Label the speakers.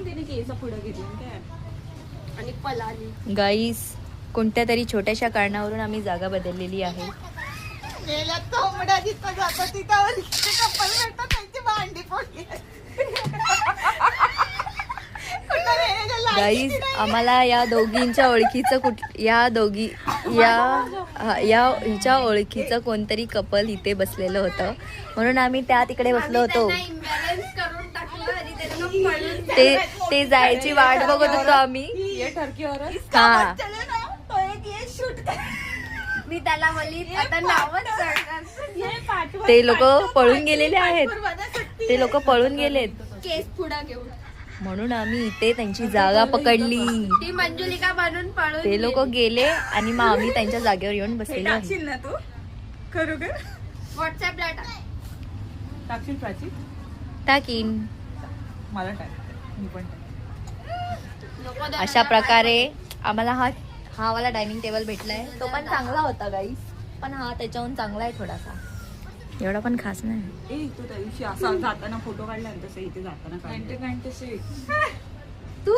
Speaker 1: पण तिने केस पुढे घेतली काय आणि पलाली.
Speaker 2: गाईस, कोणत्या तरी छोट्याशा कारणावरून आम्ही जागा बदललेली आहे.
Speaker 1: गेल्या कोंबड्या जिथं जातात तिथं कपल भेटतात त्यांची भांडी फोडली.
Speaker 2: गाईज, आम्हाला या दोघींच्या ओळखीचं हिच्या ओळखीचं कोणतरी कपल इथे बसलेलं होतं, म्हणून आम्ही त्या तिकडे बसलो होतो. ते जायची वाट बघत होतो आम्ही. हा,
Speaker 3: मी त्याला बोलली आता नावच
Speaker 2: ते लोक पळून गेलेले आहेत. ते लोक पळून गेलेत
Speaker 3: केस पुढा घेऊन,
Speaker 2: म्हणून आम्ही इथे त्यांची जागा पकडली.
Speaker 3: ती मंजुलिका बनून पळून
Speaker 2: ते लोक गेले आणि मग आम्ही त्यांच्या जागेवर येऊन बसलेलो आहे.
Speaker 1: ना तू खरोखर
Speaker 3: व्हॉट्सअपला
Speaker 1: टाकशील प्राची?
Speaker 2: टाकीन.
Speaker 1: मला टाक, मी पण टाक.
Speaker 2: अशा प्रकारे आम्हाला हा वाला डायनिंग टेबल भेटलाय. तो पण चांगला होता गाईस, पण हा त्याच्याहून चांगला आहे थोडासा. एवढा पण खास नाही.
Speaker 1: ए तू त्या दिवशी असा जाताना फोटो काढला तसं इथे जाताना
Speaker 3: तू